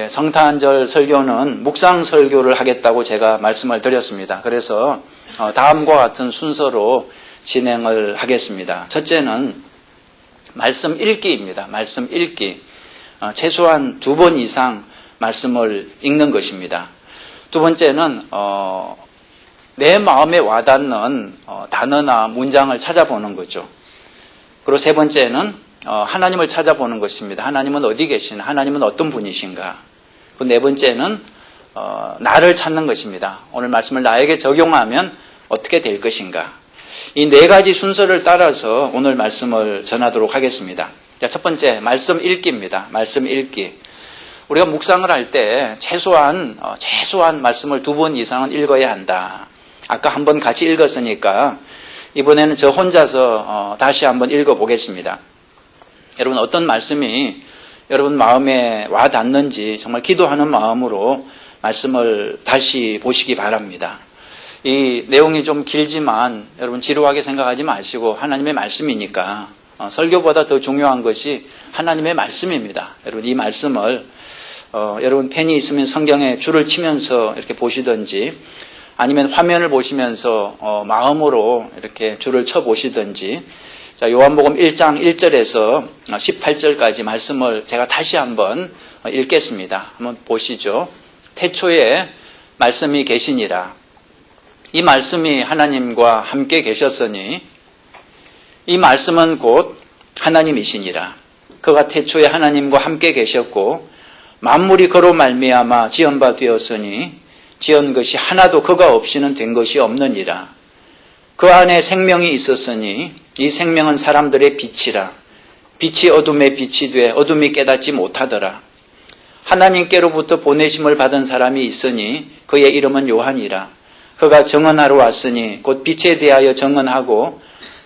성탄절 설교는 묵상 설교를 하겠다고 제가 말씀을 드렸습니다. 그래서 다음과 같은 순서로 진행을 하겠습니다. 첫째는 말씀 읽기입니다. 말씀 읽기. 최소한 2번 이상 말씀을 읽는 것입니다. 두 번째는 내 마음에 와닿는 단어나 문장을 찾아보는 거죠. 그리고 세 번째는 하나님을 찾아보는 것입니다. 하나님은 어디 계시나? 하나님은 어떤 분이신가? 그 네 번째는 나를 찾는 것입니다. 오늘 말씀을 나에게 적용하면 어떻게 될 것인가? 이 네 가지 순서를 따라서 오늘 말씀을 전하도록 하겠습니다. 자, 첫 번째 말씀 읽기입니다. 말씀 읽기. 우리가 묵상을 할 때 최소한 말씀을 2번 이상은 읽어야 한다. 아까 한번 같이 읽었으니까 이번에는 저 혼자서 다시 한번 읽어보겠습니다. 여러분 어떤 말씀이 여러분 마음에 와 닿는지 정말 기도하는 마음으로 말씀을 다시 보시기 바랍니다. 이 내용이 좀 길지만 여러분 지루하게 생각하지 마시고 하나님의 말씀이니까 설교보다 더 중요한 것이 하나님의 말씀입니다. 여러분 이 말씀을 여러분 펜이 있으면 성경에 줄을 치면서 이렇게 보시든지 아니면 화면을 보시면서 마음으로 이렇게 줄을 쳐 보시든지 자, 요한복음 1장 1절에서 18절까지 말씀을 제가 다시 한번 읽겠습니다. 한번 보시죠. 태초에 말씀이 계시니라. 이 말씀이 하나님과 함께 계셨으니 이 말씀은 곧 하나님이시니라. 그가 태초에 하나님과 함께 계셨고 만물이 그로 말미암아 지은 바 되었으니 지은 것이 하나도 그가 없이는 된 것이 없느니라. 그 안에 생명이 있었으니 이 생명은 사람들의 빛이라. 빛이 어둠에 빛이 돼 어둠이 깨닫지 못하더라. 하나님께로부터 보내심을 받은 사람이 있으니 그의 이름은 요한이라. 그가 증언하러 왔으니 곧 빛에 대하여 증언하고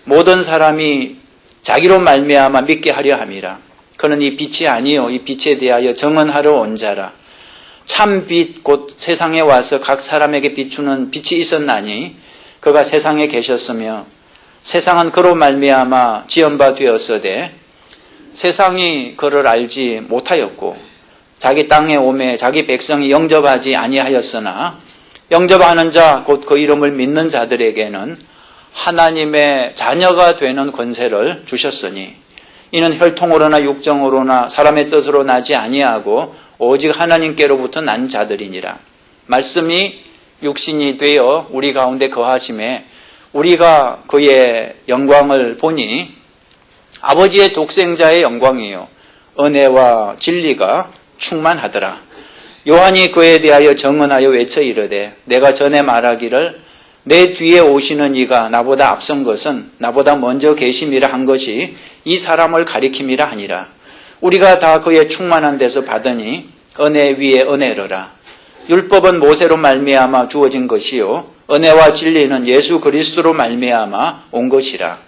모든 사람이 자기로 말미암아 믿게 하려 함이라. 그는 이 빛이 아니요 이 빛에 대하여 증언하러 온 자라. 참 빛 곧 세상에 와서 각 사람에게 비추는 빛이 있었나니 그가 세상에 계셨으며 세상은 그로 말미암아 지은 바 되었으되 세상이 그를 알지 못하였고 자기 땅에 오매 자기 백성이 영접하지 아니하였으나 영접하는 자 곧 그 이름을 믿는 자들에게는 하나님의 자녀가 되는 권세를 주셨으니 이는 혈통으로나 육정으로나 사람의 뜻으로 나지 아니하고 오직 하나님께로부터 난 자들이니라. 말씀이 육신이 되어 우리 가운데 거하심에 우리가 그의 영광을 보니 아버지의 독생자의 영광이요 은혜와 진리가 충만하더라. 요한이 그에 대하여 증언하여 외쳐 이르되 내가 전에 말하기를 내 뒤에 오시는 이가 나보다 앞선 것은 나보다 먼저 계심이라 한 것이 이 사람을 가리킴이라 하니라. 우리가 다 그의 충만한 데서 받으니 은혜 위에 은혜로라. 율법은 모세로 말미암아 주어진 것이요 은혜와 진리는 예수 그리스도로 말미암아 온 것이라.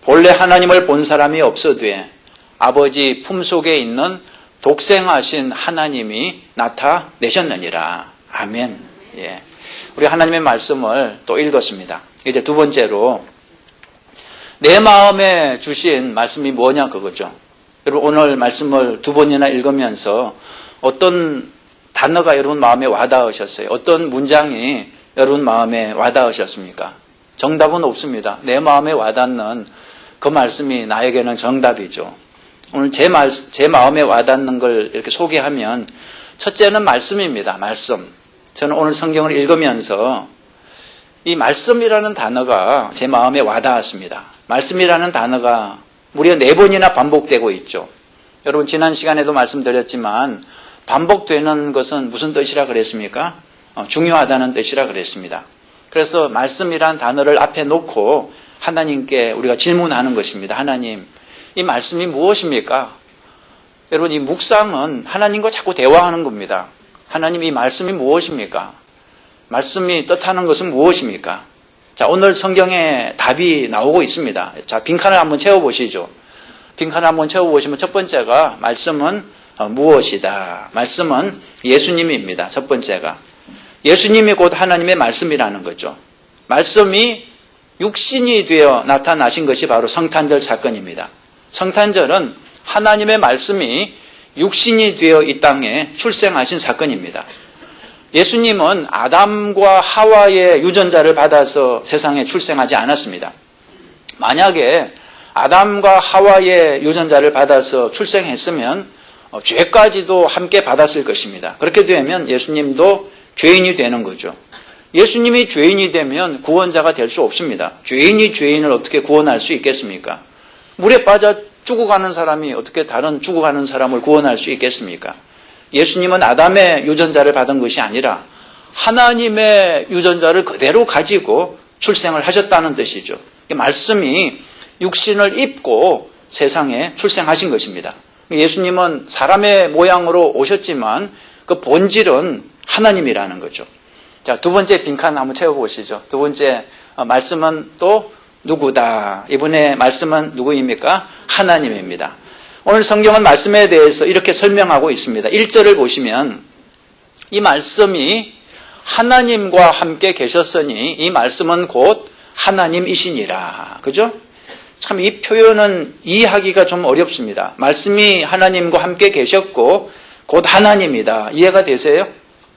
본래 하나님을 본 사람이 없어되 아버지 품속에 있는 독생하신 하나님이 나타내셨느니라. 아멘. 예. 우리 하나님의 말씀을 또 읽었습니다. 이제 두 번째로 내 마음에 주신 말씀이 뭐냐 그거죠. 여러분 오늘 말씀을 2번이나 읽으면서 어떤 단어가 여러분 마음에 와닿으셨어요? 어떤 문장이 여러분 마음에 와닿으셨습니까? 정답은 없습니다. 내 마음에 와닿는 그 말씀이 나에게는 정답이죠. 오늘 제 마음에 와닿는 걸 이렇게 소개하면 첫째는 말씀입니다. 말씀. 저는 오늘 성경을 읽으면서 이 말씀이라는 단어가 제 마음에 와닿았습니다. 말씀이라는 단어가 무려 4번이나 반복되고 있죠. 여러분 지난 시간에도 말씀드렸지만 반복되는 것은 무슨 뜻이라 그랬습니까? 중요하다는 뜻이라 그랬습니다. 그래서 말씀이란 단어를 앞에 놓고 하나님께 우리가 질문하는 것입니다. 하나님, 이 말씀이 무엇입니까? 여러분 이 묵상은 하나님과 자꾸 대화하는 겁니다. 하나님 이 말씀이 무엇입니까? 말씀이 뜻하는 것은 무엇입니까? 자, 오늘 성경에 답이 나오고 있습니다. 자, 빈칸을 한번 채워보시죠. 빈칸을 한번 채워보시면 첫 번째가 말씀은 무엇이다. 말씀은 예수님입니다. 첫 번째가. 예수님이 곧 하나님의 말씀이라는 거죠. 말씀이 육신이 되어 나타나신 것이 바로 성탄절 사건입니다. 성탄절은 하나님의 말씀이 육신이 되어 이 땅에 출생하신 사건입니다. 예수님은 아담과 하와의 유전자를 받아서 세상에 출생하지 않았습니다. 만약에 아담과 하와의 유전자를 받아서 출생했으면 죄까지도 함께 받았을 것입니다. 그렇게 되면 예수님도 죄인이 되는 거죠. 예수님이 죄인이 되면 구원자가 될 수 없습니다. 죄인이 죄인을 어떻게 구원할 수 있겠습니까? 물에 빠져 죽어가는 사람이 어떻게 다른 죽어가는 사람을 구원할 수 있겠습니까? 예수님은 아담의 유전자를 받은 것이 아니라 하나님의 유전자를 그대로 가지고 출생을 하셨다는 뜻이죠. 말씀이 육신을 입고 세상에 출생하신 것입니다. 예수님은 사람의 모양으로 오셨지만 그 본질은 하나님이라는 거죠. 자, 두 번째 빈칸 한번 채워보시죠. 두 번째 말씀은 또 누구다. 이번에 말씀은 누구입니까? 하나님입니다. 오늘 성경은 말씀에 대해서 이렇게 설명하고 있습니다. 1절을 보시면 이 말씀이 하나님과 함께 계셨으니 이 말씀은 곧 하나님이시니라. 그죠? 참 이 표현은 이해하기가 좀 어렵습니다. 말씀이 하나님과 함께 계셨고 곧 하나님이다. 이해가 되세요?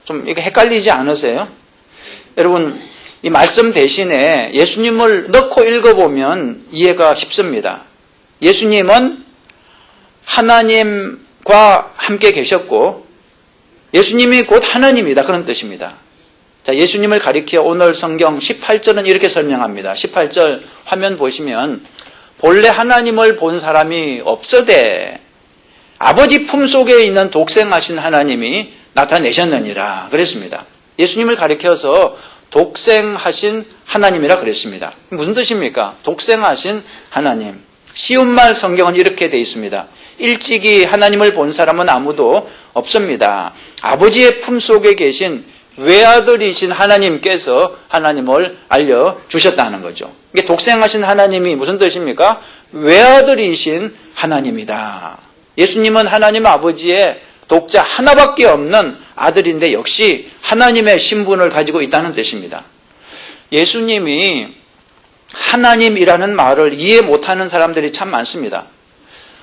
좀 이거 헷갈리지 않으세요? 여러분, 이 말씀 대신에 예수님을 넣고 읽어보면 이해가 쉽습니다. 예수님은 하나님과 함께 계셨고 예수님이 곧 하나님이다. 그런 뜻입니다. 자, 예수님을 가리켜 오늘 성경 18절은 이렇게 설명합니다. 18절 화면 보시면 본래 하나님을 본 사람이 없어되 아버지 품속에 있는 독생하신 하나님이 나타내셨느니라 그랬습니다. 예수님을 가리켜서 독생하신 하나님이라 그랬습니다. 무슨 뜻입니까? 독생하신 하나님. 쉬운 말 성경은 이렇게 되어 있습니다. 일찍이 하나님을 본 사람은 아무도 없습니다. 아버지의 품속에 계신 외아들이신 하나님께서 하나님을 알려주셨다는 거죠. 이게 독생하신 하나님이 무슨 뜻입니까? 외아들이신 하나님이다. 예수님은 하나님 아버지의 독자 하나밖에 없는 아들인데 역시 하나님의 신분을 가지고 있다는 뜻입니다. 예수님이 하나님이라는 말을 이해 못하는 사람들이 참 많습니다.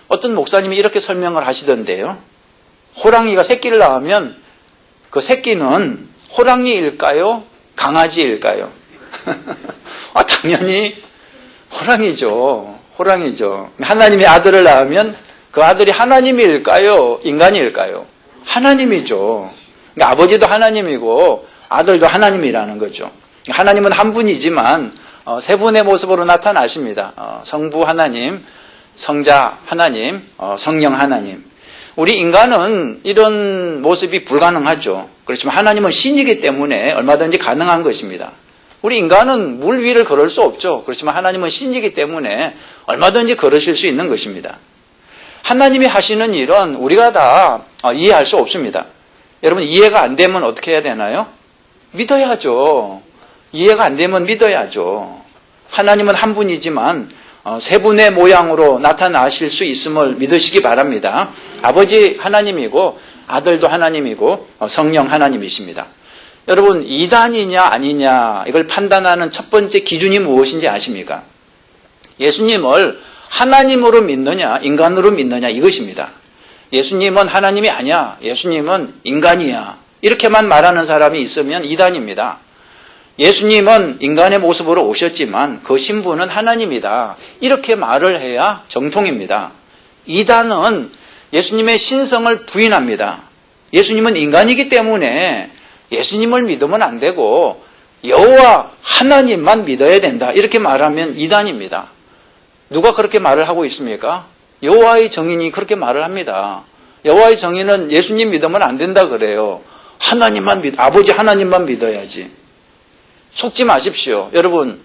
어떤 목사님이 이렇게 설명을 하시던데요. 호랑이가 새끼를 낳으면 그 새끼는 호랑이일까요? 강아지일까요? 당연히 호랑이죠. 호랑이죠. 하나님의 아들을 낳으면 그 아들이 하나님일까요? 인간일까요? 하나님이죠. 그러니까 아버지도 하나님이고 아들도 하나님이라는 거죠. 하나님은 한 분이지만 세 분의 모습으로 나타나십니다. 성부 하나님, 성자 하나님, 성령 하나님. 우리 인간은 이런 모습이 불가능하죠. 그렇지만 하나님은 신이기 때문에 얼마든지 가능한 것입니다. 우리 인간은 물 위를 걸을 수 없죠. 그렇지만 하나님은 신이기 때문에 얼마든지 걸으실 수 있는 것입니다. 하나님이 하시는 일은 우리가 다 이해할 수 없습니다. 여러분, 이해가 안 되면 어떻게 해야 되나요? 믿어야죠. 이해가 안 되면 믿어야죠. 하나님은 한 분이지만 세 분의 모양으로 나타나실 수 있음을 믿으시기 바랍니다. 아버지 하나님이고 아들도 하나님이고 성령 하나님이십니다. 여러분, 이단이냐 아니냐 이걸 판단하는 첫 번째 기준이 무엇인지 아십니까? 예수님을 하나님으로 믿느냐 인간으로 믿느냐 이것입니다. 예수님은 하나님이 아니야. 예수님은 인간이야. 이렇게만 말하는 사람이 있으면 이단입니다. 예수님은 인간의 모습으로 오셨지만 그 신분은 하나님이다. 이렇게 말을 해야 정통입니다. 이단은 예수님의 신성을 부인합니다. 예수님은 인간이기 때문에 예수님을 믿으면 안 되고 여호와 하나님만 믿어야 된다. 이렇게 말하면 이단입니다. 누가 그렇게 말을 하고 있습니까? 여호와의 정인이 그렇게 말을 합니다. 여호와의 정인은 예수님 믿으면 안 된다 그래요. 아버지 하나님만 믿어야지. 속지 마십시오. 여러분,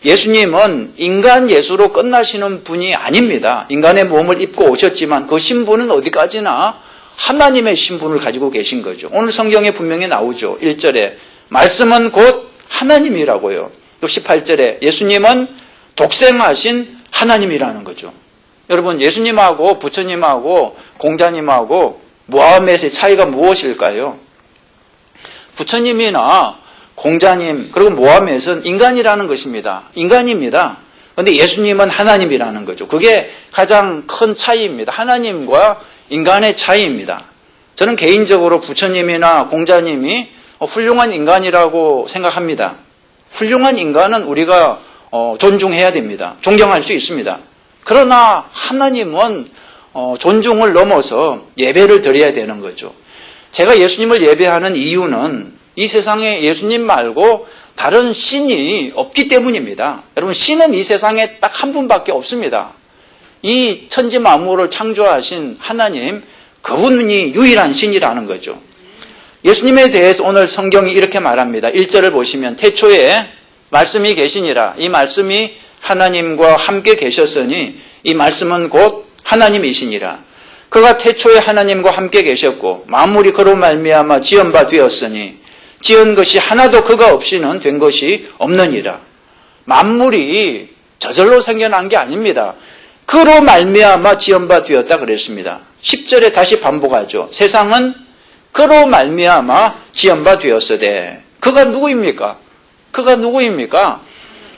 예수님은 인간 예수로 끝나시는 분이 아닙니다. 인간의 몸을 입고 오셨지만 그 신분은 어디까지나 하나님의 신분을 가지고 계신 거죠. 오늘 성경에 분명히 나오죠. 1절에 말씀은 곧 하나님이라고요. 또 18절에 예수님은 독생하신 하나님이라는 거죠. 여러분, 예수님하고 부처님하고 공자님하고 모하멧의 차이가 무엇일까요? 부처님이나 공자님 그리고 모하멧은 인간이라는 것입니다. 인간입니다. 그런데 예수님은 하나님이라는 거죠. 그게 가장 큰 차이입니다. 하나님과 인간의 차이입니다. 저는 개인적으로 부처님이나 공자님이 훌륭한 인간이라고 생각합니다. 훌륭한 인간은 우리가 존중해야 됩니다. 존경할 수 있습니다. 그러나 하나님은 존중을 넘어서 예배를 드려야 되는 거죠. 제가 예수님을 예배하는 이유는 이 세상에 예수님 말고 다른 신이 없기 때문입니다. 여러분, 신은 이 세상에 딱 한 분밖에 없습니다. 이 천지 만물을 창조하신 하나님, 그분이 유일한 신이라는 거죠. 예수님에 대해서 오늘 성경이 이렇게 말합니다. 1절을 보시면 태초에 말씀이 계시니라. 이 말씀이 하나님과 함께 계셨으니 이 말씀은 곧 하나님이시니라. 그가 태초에 하나님과 함께 계셨고 만물이 그로 말미암아 지은 바 되었으니 지은 것이 하나도 그가 없이는 된 것이 없느니라. 만물이 저절로 생겨난 게 아닙니다. 그로 말미암아 지은 바 되었다 그랬습니다. 10절에 다시 반복하죠. 세상은 그로 말미암아 지은 바 되었으되. 그가 누구입니까? 그가 누구입니까?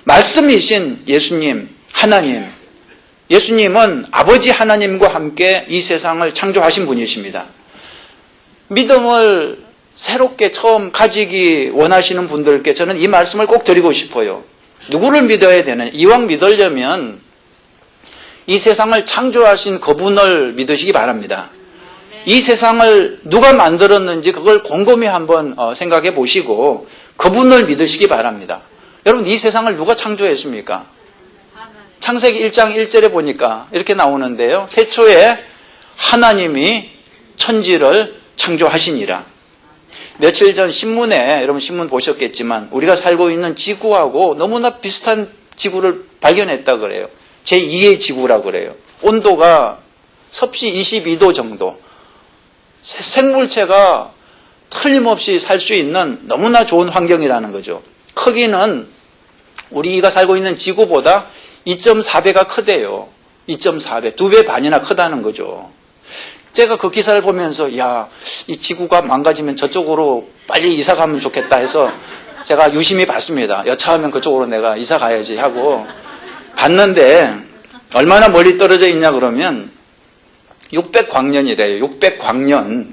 말씀이신 예수님, 하나님. 예수님은 아버지 하나님과 함께 이 세상을 창조하신 분이십니다. 믿음을 새롭게 처음 가지기 원하시는 분들께 저는 이 말씀을 꼭 드리고 싶어요. 누구를 믿어야 되는? 이왕 믿으려면 이 세상을 창조하신 그분을 믿으시기 바랍니다. 이 세상을 누가 만들었는지 그걸 곰곰이 한번 생각해 보시고 그분을 믿으시기 바랍니다. 여러분, 이 세상을 누가 창조했습니까? 창세기 1장 1절에 보니까 이렇게 나오는데요. 태초에 하나님이 천지를 창조하시니라. 며칠 전 신문에, 여러분 신문 보셨겠지만 우리가 살고 있는 지구하고 너무나 비슷한 지구를 발견했다 그래요. 제2의 지구라고 그래요. 온도가 섭씨 22도 정도. 생물체가 틀림없이 살 수 있는 너무나 좋은 환경이라는 거죠. 크기는 우리가 살고 있는 지구보다 2.4배가 크대요. 2.4배, 2배 반이나 크다는 거죠. 제가 그 기사를 보면서 야, 이 지구가 망가지면 저쪽으로 빨리 이사 가면 좋겠다 해서 제가 유심히 봤습니다. 여차하면 그쪽으로 내가 이사 가야지 하고 봤는데 얼마나 멀리 떨어져 있냐 그러면 600광년이래요. 600광년.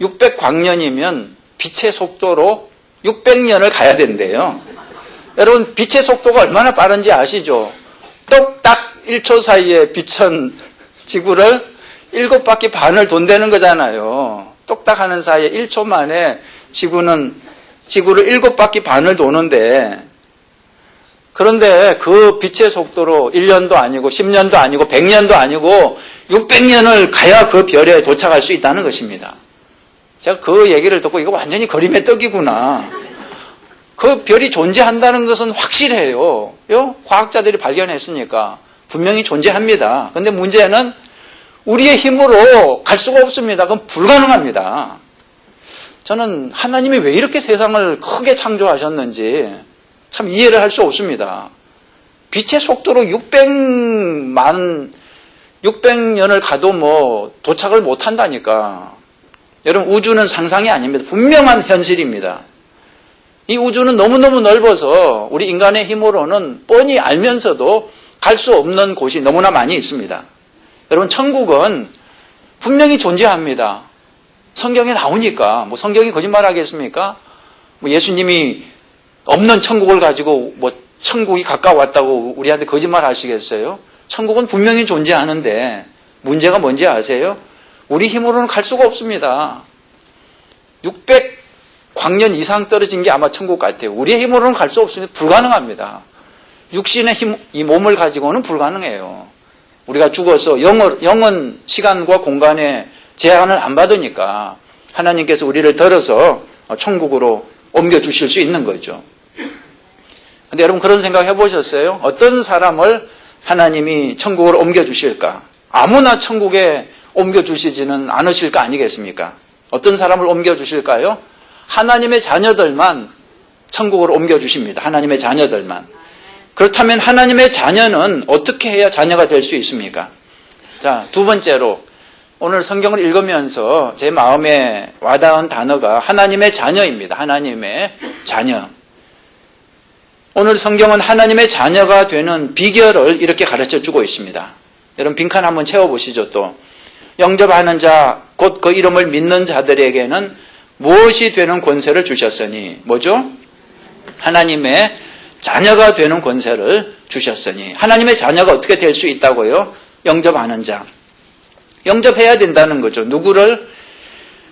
600광년이면 빛의 속도로 600년을 가야 된대요. 여러분, 빛의 속도가 얼마나 빠른지 아시죠? 똑딱 1초 사이에 빛은 지구를 7바퀴 반을 돈다는 거잖아요. 똑딱 하는 사이에 1초 만에 지구를 7바퀴 반을 도는데, 그런데 그 빛의 속도로 1년도 아니고 10년도 아니고 100년도 아니고 600년을 가야 그 별에 도착할 수 있다는 것입니다. 제가 그 얘기를 듣고 이거 완전히 그림의 떡이구나. 그 별이 존재한다는 것은 확실해요. 과학자들이 발견했으니까 분명히 존재합니다. 그런데 문제는 우리의 힘으로 갈 수가 없습니다. 그건 불가능합니다. 저는 하나님이 왜 이렇게 세상을 크게 창조하셨는지 참 이해를 할 수 없습니다. 빛의 속도로 600년을 가도 도착을 못 한다니까. 여러분, 우주는 상상이 아닙니다. 분명한 현실입니다. 이 우주는 너무너무 넓어서 우리 인간의 힘으로는 뻔히 알면서도 갈 수 없는 곳이 너무나 많이 있습니다. 여러분, 천국은 분명히 존재합니다. 성경에 나오니까. 성경이 거짓말하겠습니까? 예수님이 없는 천국을 가지고 천국이 가까웠다고 우리한테 거짓말 하시겠어요? 천국은 분명히 존재하는데 문제가 뭔지 아세요? 우리 힘으로는 갈 수가 없습니다. 600광년 이상 떨어진 게 아마 천국 같아요. 우리의 힘으로는 갈 수 없습니다. 불가능합니다. 육신의 힘, 이 몸을 가지고는 불가능해요. 우리가 죽어서 영은 시간과 공간에 제한을 안 받으니까 하나님께서 우리를 들어서 천국으로 옮겨주실 수 있는 거죠. 근데 여러분, 그런 생각 해보셨어요? 어떤 사람을 하나님이 천국으로 옮겨주실까? 아무나 천국에 옮겨주시지는 않으실 거 아니겠습니까? 어떤 사람을 옮겨주실까요? 하나님의 자녀들만 천국으로 옮겨주십니다. 하나님의 자녀들만. 그렇다면 하나님의 자녀는 어떻게 해야 자녀가 될 수 있습니까? 자, 두 번째로 오늘 성경을 읽으면서 제 마음에 와닿은 단어가 하나님의 자녀입니다. 하나님의 자녀. 오늘 성경은 하나님의 자녀가 되는 비결을 이렇게 가르쳐 주고 있습니다. 여러분, 빈칸 한번 채워보시죠. 또 영접하는 자, 곧 그 이름을 믿는 자들에게는 무엇이 되는 권세를 주셨으니, 뭐죠? 하나님의 자녀가 되는 권세를 주셨으니. 하나님의 자녀가 어떻게 될 수 있다고요? 영접하는 자. 영접해야 된다는 거죠. 누구를?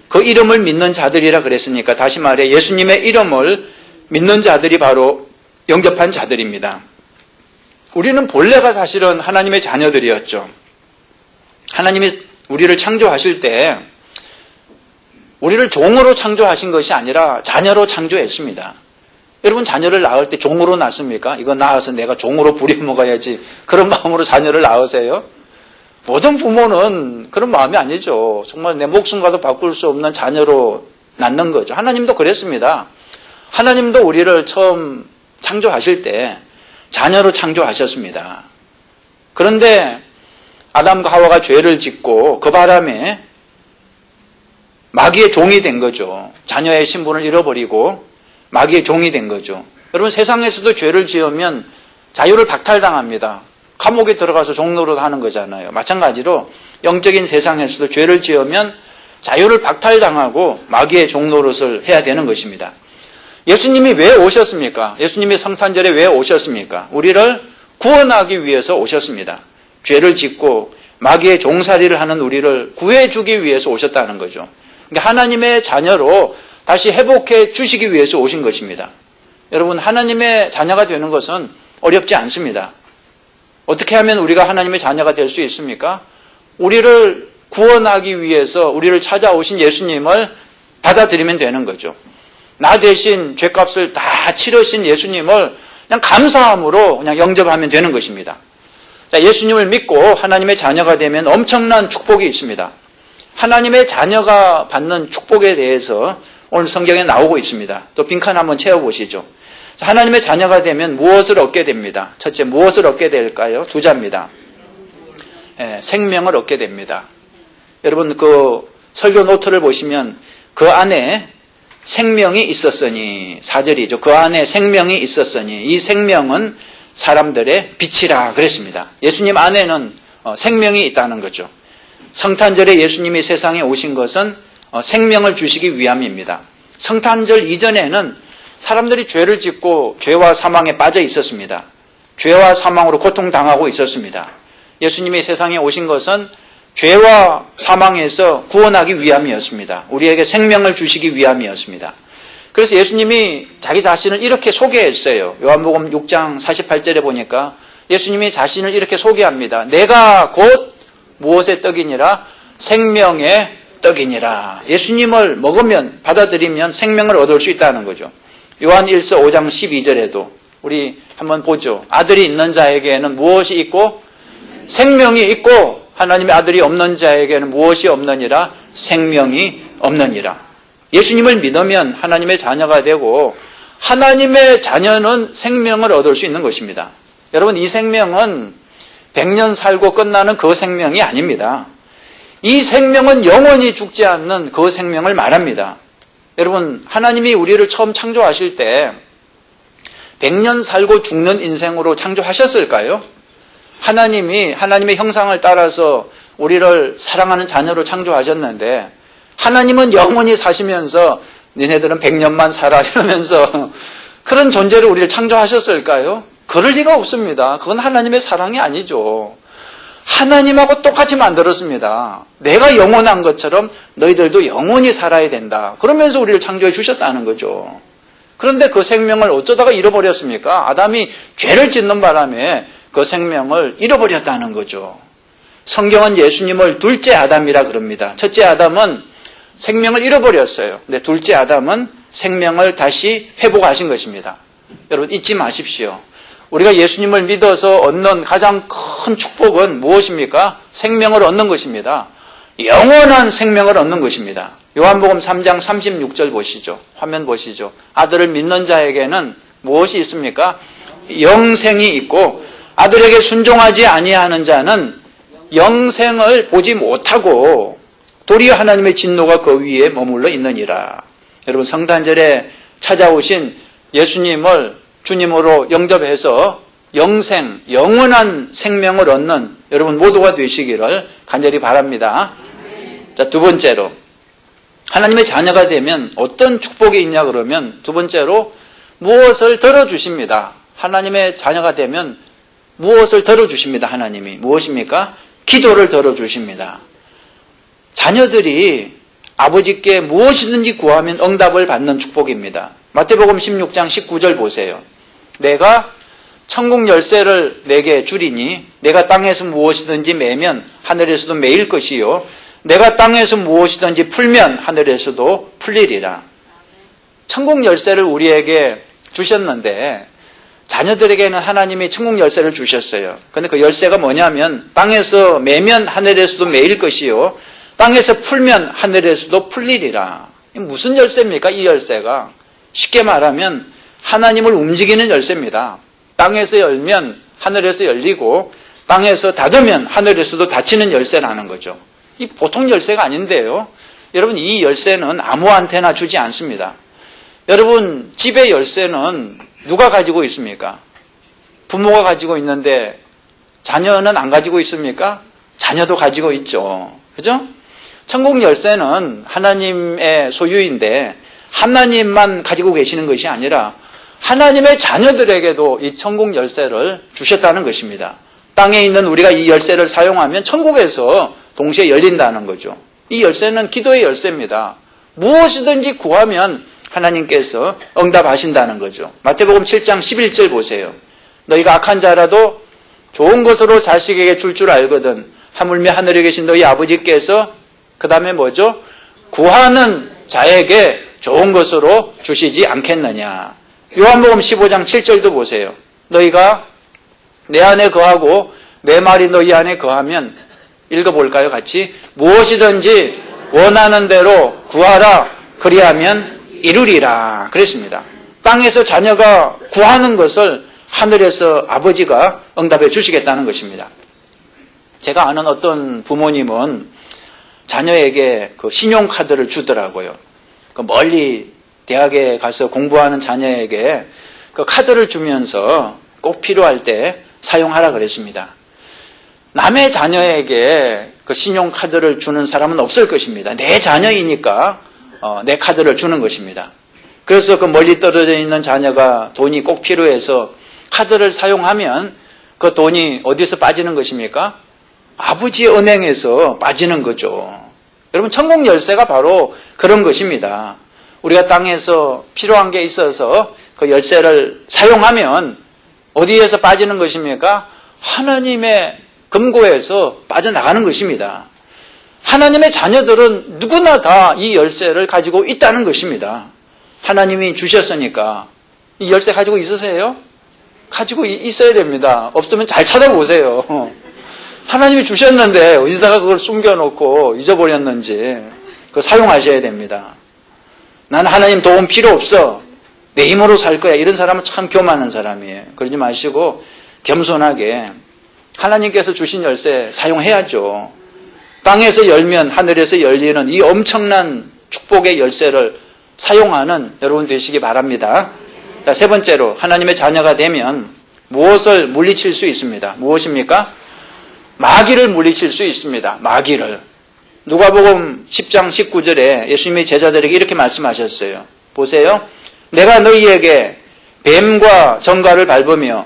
그 이름을 믿는 자들이라 그랬으니까, 다시 말해 예수님의 이름을 믿는 자들이 바로 영접한 자들입니다. 우리는 본래가 사실은 하나님의 자녀들이었죠. 하나님이 우리를 창조하실 때 우리를 종으로 창조하신 것이 아니라 자녀로 창조했습니다. 여러분, 자녀를 낳을 때 종으로 낳습니까? 이거 낳아서 내가 종으로 부려먹어야지, 그런 마음으로 자녀를 낳으세요? 모든 부모는 그런 마음이 아니죠. 정말 내 목숨과도 바꿀 수 없는 자녀로 낳는 거죠. 하나님도 그랬습니다. 하나님도 우리를 처음 창조하실 때 자녀로 창조하셨습니다. 그런데 아담과 하와가 죄를 짓고 그 바람에 마귀의 종이 된 거죠. 자녀의 신분을 잃어버리고 마귀의 종이 된 거죠. 여러분, 세상에서도 죄를 지으면 자유를 박탈당합니다. 감옥에 들어가서 종노릇 하는 거잖아요. 마찬가지로 영적인 세상에서도 죄를 지으면 자유를 박탈당하고 마귀의 종노릇을 해야 되는 것입니다. 예수님이 왜 오셨습니까? 예수님이 성탄절에 왜 오셨습니까? 우리를 구원하기 위해서 오셨습니다. 죄를 짓고 마귀의 종살이를 하는 우리를 구해주기 위해서 오셨다는 거죠. 그러니까 하나님의 자녀로 다시 회복해 주시기 위해서 오신 것입니다. 여러분, 하나님의 자녀가 되는 것은 어렵지 않습니다. 어떻게 하면 우리가 하나님의 자녀가 될 수 있습니까? 우리를 구원하기 위해서 우리를 찾아오신 예수님을 받아들이면 되는 거죠. 나 대신 죄값을 다 치르신 예수님을 그냥 감사함으로 그냥 영접하면 되는 것입니다. 자, 예수님을 믿고 하나님의 자녀가 되면 엄청난 축복이 있습니다. 하나님의 자녀가 받는 축복에 대해서 오늘 성경에 나오고 있습니다. 또 빈칸 한번 채워보시죠. 자, 하나님의 자녀가 되면 무엇을 얻게 됩니다? 첫째, 무엇을 얻게 될까요? 두 자입니다. 생명을 얻게 됩니다. 여러분, 그 설교 노트를 보시면 그 안에 생명이 있었으니, 4절이죠. 그 안에 생명이 있었으니, 이 생명은 사람들의 빛이라 그랬습니다. 예수님 안에는 생명이 있다는 거죠. 성탄절에 예수님이 세상에 오신 것은 생명을 주시기 위함입니다. 성탄절 이전에는 사람들이 죄를 짓고 죄와 사망에 빠져 있었습니다. 죄와 사망으로 고통당하고 있었습니다. 예수님이 세상에 오신 것은 죄와 사망에서 구원하기 위함이었습니다. 우리에게 생명을 주시기 위함이었습니다. 그래서 예수님이 자기 자신을 이렇게 소개했어요. 요한복음 6장 48절에 보니까 예수님이 자신을 이렇게 소개합니다. 내가 곧 무엇의 떡이니라? 생명의 떡이니라. 예수님을 먹으면, 받아들이면 생명을 얻을 수 있다는 거죠. 요한 1서 5장 12절에도 우리 한번 보죠. 아들이 있는 자에게는 무엇이 있고? 생명이 있고, 하나님의 아들이 없는 자에게는 무엇이 없느니라? 생명이 없느니라. 예수님을 믿으면 하나님의 자녀가 되고, 하나님의 자녀는 생명을 얻을 수 있는 것입니다. 여러분, 이 생명은 100년 살고 끝나는 그 생명이 아닙니다. 이 생명은 영원히 죽지 않는 그 생명을 말합니다. 여러분, 하나님이 우리를 처음 창조하실 때 100년 살고 죽는 인생으로 창조하셨을까요? 하나님이 하나님의 형상을 따라서 우리를 사랑하는 자녀로 창조하셨는데, 하나님은 영원히 사시면서 니네들은 100년만 살아 이러면서 그런 존재로 우리를 창조하셨을까요? 그럴 리가 없습니다. 그건 하나님의 사랑이 아니죠. 하나님하고 똑같이 만들었습니다. 내가 영원한 것처럼 너희들도 영원히 살아야 된다. 그러면서 우리를 창조해 주셨다는 거죠. 그런데 그 생명을 어쩌다가 잃어버렸습니까? 아담이 죄를 짓는 바람에 그 생명을 잃어버렸다는 거죠. 성경은 예수님을 둘째 아담이라 그럽니다. 첫째 아담은 생명을 잃어버렸어요. 근데 둘째 아담은 생명을 다시 회복하신 것입니다. 여러분, 잊지 마십시오. 우리가 예수님을 믿어서 얻는 가장 큰 축복은 무엇입니까? 생명을 얻는 것입니다. 영원한 생명을 얻는 것입니다. 요한복음 3장 36절 보시죠. 화면 보시죠. 아들을 믿는 자에게는 무엇이 있습니까? 영생이 있고, 아들에게 순종하지 아니하는 자는 영생을 보지 못하고 도리어 하나님의 진노가 그 위에 머물러 있느니라. 여러분, 성탄절에 찾아오신 예수님을 주님으로 영접해서 영생, 영원한 생명을 얻는 여러분 모두가 되시기를 간절히 바랍니다. 자, 두 번째로 하나님의 자녀가 되면 어떤 축복이 있냐 그러면 두 번째로 무엇을 들어주십니다. 하나님의 자녀가 되면 무엇을 들어주십니다. 하나님이 무엇입니까? 기도를 들어주십니다. 자녀들이 아버지께 무엇이든지 구하면 응답을 받는 축복입니다. 마태복음 16장 19절 보세요. 내가 천국 열쇠를 내게 주리니 내가 땅에서 무엇이든지 매면 하늘에서도 매일 것이요 내가 땅에서 무엇이든지 풀면 하늘에서도 풀리리라. 천국 열쇠를 우리에게 주셨는데 자녀들에게는 하나님이 천국 열쇠를 주셨어요. 그런데 그 열쇠가 뭐냐면 땅에서 매면 하늘에서도 매일 것이요 땅에서 풀면 하늘에서도 풀리리라. 무슨 열쇠입니까? 이 열쇠가 쉽게 말하면 하나님을 움직이는 열쇠입니다. 땅에서 열면 하늘에서 열리고 땅에서 닫으면 하늘에서도 닫히는 열쇠라는 거죠. 이 보통 열쇠가 아닌데요. 여러분 이 열쇠는 아무한테나 주지 않습니다. 여러분 집의 열쇠는 누가 가지고 있습니까? 부모가 가지고 있는데 자녀는 안 가지고 있습니까? 자녀도 가지고 있죠. 그죠? 천국 열쇠는 하나님의 소유인데 하나님만 가지고 계시는 것이 아니라 하나님의 자녀들에게도 이 천국 열쇠를 주셨다는 것입니다. 땅에 있는 우리가 이 열쇠를 사용하면 천국에서 동시에 열린다는 거죠. 이 열쇠는 기도의 열쇠입니다. 무엇이든지 구하면 하나님께서 응답하신다는 거죠. 마태복음 7장 11절 보세요. 너희가 악한 자라도 좋은 것으로 자식에게 줄 줄 알거든 하물며 하늘에 계신 너희 아버지께서 그 다음에 뭐죠? 구하는 자에게 좋은 것으로 주시지 않겠느냐. 요한복음 15장 7절도 보세요. 너희가 내 안에 거하고 내 말이 너희 안에 거하면 읽어볼까요? 같이. 무엇이든지 원하는 대로 구하라. 그리하면 이루리라. 그랬습니다. 땅에서 자녀가 구하는 것을 하늘에서 아버지가 응답해 주시겠다는 것입니다. 제가 아는 어떤 부모님은 자녀에게 그 신용카드를 주더라고요. 그 멀리 대학에 가서 공부하는 자녀에게 그 카드를 주면서 꼭 필요할 때 사용하라 그랬습니다. 남의 자녀에게 그 신용카드를 주는 사람은 없을 것입니다. 내 자녀이니까 내 카드를 주는 것입니다. 그래서 그 멀리 떨어져 있는 자녀가 돈이 꼭 필요해서 카드를 사용하면 그 돈이 어디서 빠지는 것입니까? 아버지의 은행에서 빠지는 거죠. 여러분 천국 열쇠가 바로 그런 것입니다. 우리가 땅에서 필요한 게 있어서 그 열쇠를 사용하면 어디에서 빠지는 것입니까? 하나님의 금고에서 빠져나가는 것입니다. 하나님의 자녀들은 누구나 다 이 열쇠를 가지고 있다는 것입니다. 하나님이 주셨으니까 이 열쇠 가지고 있으세요? 가지고 있어야 됩니다. 없으면 잘 찾아보세요. 하나님이 주셨는데 어디다가 그걸 숨겨놓고 잊어버렸는지 그거 사용하셔야 됩니다. 나는 하나님 도움 필요 없어. 내 힘으로 살 거야. 이런 사람은 참 교만한 사람이에요. 그러지 마시고 겸손하게 하나님께서 주신 열쇠 사용해야죠. 땅에서 열면 하늘에서 열리는 이 엄청난 축복의 열쇠를 사용하는 여러분 되시기 바랍니다. 자, 세 번째로 하나님의 자녀가 되면 무엇을 물리칠 수 있습니다. 무엇입니까? 마귀를 물리칠 수 있습니다. 마귀를. 누가복음 10장 19절에 예수님이 제자들에게 이렇게 말씀하셨어요. 보세요. 내가 너희에게 뱀과 정갈을 밟으며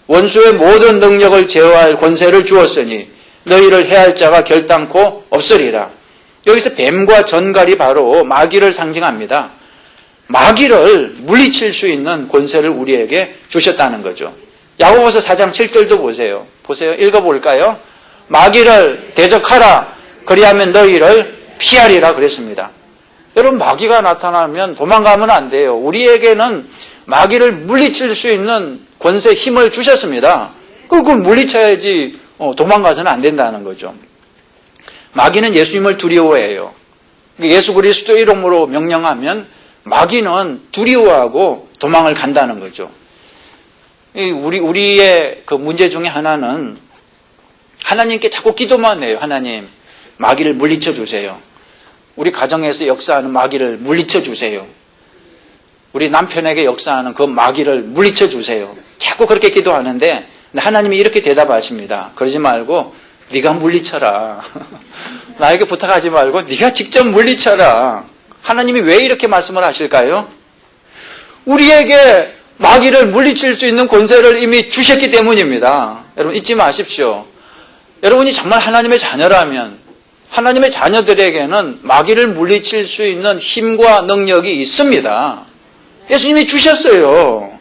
원수의 모든 능력을 제어할 권세를 주었으니 너희를 해할 자가 결단코 없으리라. 여기서 뱀과 전갈이 바로 마귀를 상징합니다. 마귀를 물리칠 수 있는 권세를 우리에게 주셨다는 거죠. 야고보서 4장 7절도 보세요. 보세요. 읽어볼까요? 마귀를 대적하라. 그리하면 너희를 피하리라 그랬습니다. 여러분 마귀가 나타나면 도망가면 안 돼요. 우리에게는 마귀를 물리칠 수 있는 권세 힘을 주셨습니다. 그걸 물리쳐야지 도망가서는 안 된다는 거죠. 마귀는 예수님을 두려워해요. 예수 그리스도 이름으로 명령하면 마귀는 두려워하고 도망을 간다는 거죠. 우리의 그 문제 중에 하나는 하나님께 자꾸 기도만 해요. 하나님, 마귀를 물리쳐 주세요. 우리 가정에서 역사하는 마귀를 물리쳐 주세요. 우리 남편에게 역사하는 그 마귀를 물리쳐 주세요. 자꾸 그렇게 기도하는데 하나님이 이렇게 대답하십니다. 그러지 말고 네가 물리쳐라. 나에게 부탁하지 말고 네가 직접 물리쳐라. 하나님이 왜 이렇게 말씀을 하실까요? 우리에게 마귀를 물리칠 수 있는 권세를 이미 주셨기 때문입니다. 여러분 잊지 마십시오. 여러분이 정말 하나님의 자녀라면 하나님의 자녀들에게는 마귀를 물리칠 수 있는 힘과 능력이 있습니다. 예수님이 주셨어요.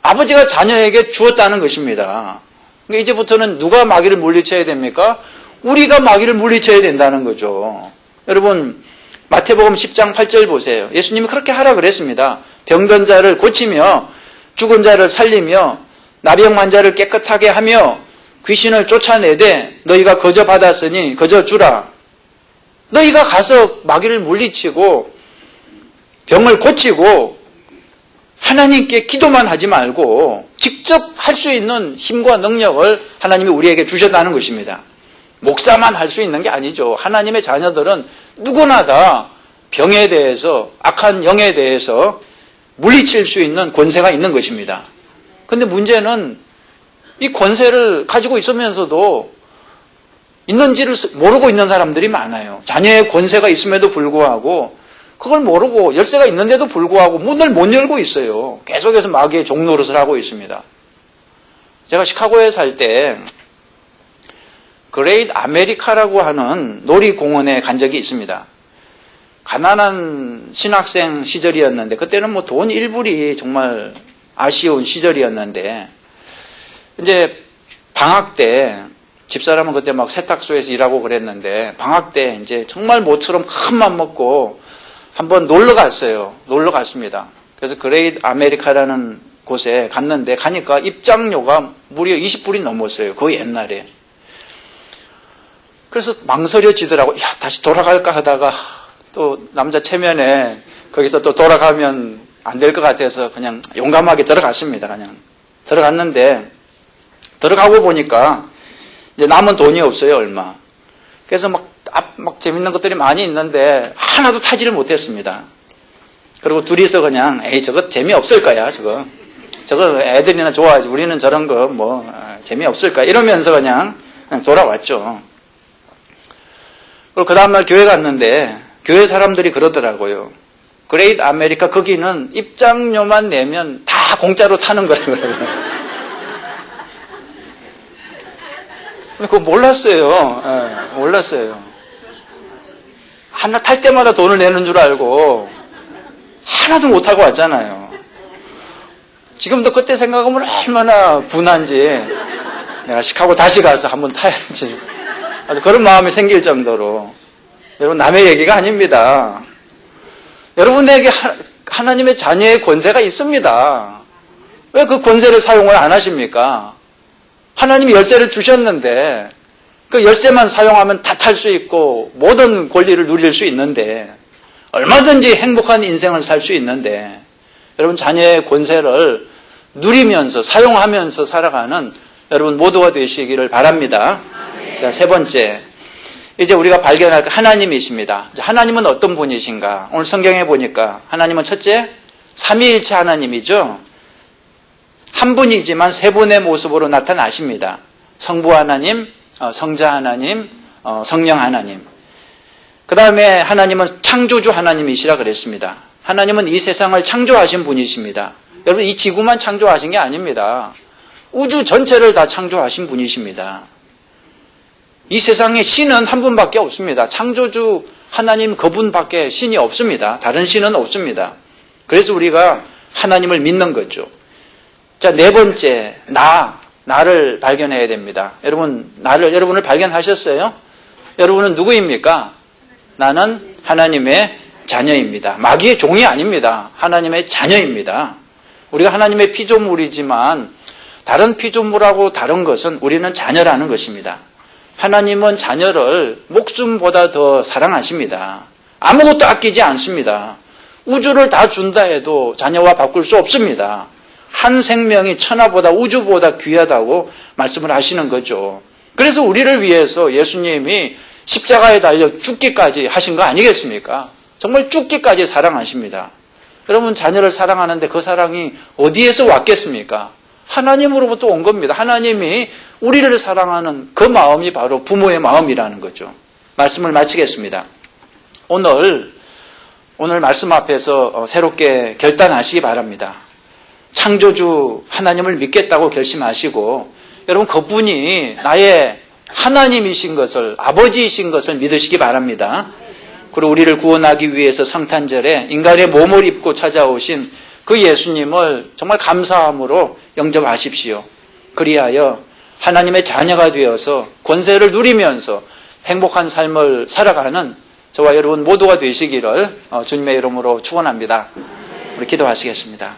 아버지가 자녀에게 주었다는 것입니다. 그러니까 이제부터는 누가 마귀를 물리쳐야 됩니까? 우리가 마귀를 물리쳐야 된다는 거죠. 여러분 마태복음 10장 8절 보세요. 예수님이 그렇게 하라 그랬습니다. 병든 자를 고치며 죽은 자를 살리며 나병 환자를 깨끗하게 하며 귀신을 쫓아내되 너희가 거저 받았으니 거저 주라. 너희가 가서 마귀를 물리치고 병을 고치고 하나님께 기도만 하지 말고 직접 할 수 있는 힘과 능력을 하나님이 우리에게 주셨다는 것입니다. 목사만 할 수 있는 게 아니죠. 하나님의 자녀들은 누구나 다 병에 대해서 악한 영에 대해서 물리칠 수 있는 권세가 있는 것입니다. 그런데 문제는 이 권세를 가지고 있으면서도 있는지를 모르고 있는 사람들이 많아요. 자녀의 권세가 있음에도 불구하고 그걸 모르고 열쇠가 있는데도 불구하고 문을 못 열고 있어요. 계속해서 마귀의 종노릇을 하고 있습니다. 제가 시카고에 살 때 그레이트 아메리카라고 하는 놀이공원에 간 적이 있습니다. 가난한 신학생 시절이었는데 그때는 뭐 돈 일불이 정말 아쉬운 시절이었는데 이제 방학 때 집사람은 그때 막 세탁소에서 일하고 그랬는데 방학 때 이제 정말 모처럼 큰 맘 먹고 한번 놀러 갔어요. 놀러 갔습니다. 그래서 그레이트 아메리카라는 곳에 갔는데 가니까 입장료가 무려 20불이 넘었어요. 그 옛날에. 그래서 망설여지더라고. 야, 다시 돌아갈까 하다가 또 남자 체면에 거기서 또 돌아가면 안 될 것 같아서 그냥 용감하게 들어갔습니다. 그냥 들어갔는데 들어가고 보니까 이제 남은 돈이 없어요. 얼마. 그래서 막 재밌는 것들이 많이 있는데 하나도 타지를 못했습니다. 그리고 둘이서 그냥 에이 저거 재미없을 거야. 저거 애들이나 좋아하지. 우리는 저런 거 뭐 재미없을 거야. 이러면서 그냥 돌아왔죠. 그리고 그 다음날 교회 갔는데 교회 사람들이 그러더라고요. 그레이트 아메리카 거기는 입장료만 내면 다 공짜로 타는 거라고 그러더라고요. 근데 그거 몰랐어요. 네, 몰랐어요. 하나 탈 때마다 돈을 내는 줄 알고 하나도 못 타고 왔잖아요. 지금도 그때 생각하면 얼마나 분한지 내가 시카고 다시 가서 한번 타야지. 아주 그런 마음이 생길 정도로. 여러분 남의 얘기가 아닙니다. 여러분에게 하나님의 자녀의 권세가 있습니다. 왜 그 권세를 사용을 안 하십니까? 하나님이 열쇠를 주셨는데 그 열쇠만 사용하면 다 탈 수 있고 모든 권리를 누릴 수 있는데 얼마든지 행복한 인생을 살 수 있는데 여러분 자녀의 권세를 누리면서 사용하면서 살아가는 여러분 모두가 되시기를 바랍니다. 자, 세 번째. 이제 우리가 발견할 하나님이십니다. 하나님은 어떤 분이신가? 오늘 성경에 보니까 하나님은 첫째, 삼위일체 하나님이죠. 한 분이지만 세 분의 모습으로 나타나십니다. 성부 하나님, 성자 하나님, 성령 하나님. 그 다음에 하나님은 창조주 하나님이시라 그랬습니다. 하나님은 이 세상을 창조하신 분이십니다. 여러분 이 지구만 창조하신 게 아닙니다. 우주 전체를 다 창조하신 분이십니다. 이 세상에 신은 한 분밖에 없습니다. 창조주 하나님 그분밖에 신이 없습니다. 다른 신은 없습니다. 그래서 우리가 하나님을 믿는 거죠. 자, 네 번째, 나를 발견해야 됩니다. 여러분을 발견하셨어요? 여러분은 누구입니까? 나는 하나님의 자녀입니다. 마귀의 종이 아닙니다. 하나님의 자녀입니다. 우리가 하나님의 피조물이지만 다른 피조물하고 다른 것은 우리는 자녀라는 것입니다. 하나님은 자녀를 목숨보다 더 사랑하십니다. 아무것도 아끼지 않습니다. 우주를 다 준다 해도 자녀와 바꿀 수 없습니다. 한 생명이 천하보다 우주보다 귀하다고 말씀을 하시는 거죠. 그래서 우리를 위해서 예수님이 십자가에 달려 죽기까지 하신 거 아니겠습니까? 정말 죽기까지 사랑하십니다. 여러분 자녀를 사랑하는데 그 사랑이 어디에서 왔겠습니까? 하나님으로부터 온 겁니다. 하나님이 우리를 사랑하는 그 마음이 바로 부모의 마음이라는 거죠. 말씀을 마치겠습니다. 오늘 말씀 앞에서 새롭게 결단하시기 바랍니다. 창조주 하나님을 믿겠다고 결심하시고 여러분 그분이 나의 하나님이신 것을, 아버지이신 것을 믿으시기 바랍니다. 그리고 우리를 구원하기 위해서 성탄절에 인간의 몸을 입고 찾아오신 그 예수님을 정말 감사함으로 영접하십시오. 그리하여 하나님의 자녀가 되어서 권세를 누리면서 행복한 삶을 살아가는 저와 여러분 모두가 되시기를 주님의 이름으로 축원합니다. 우리 기도하시겠습니다.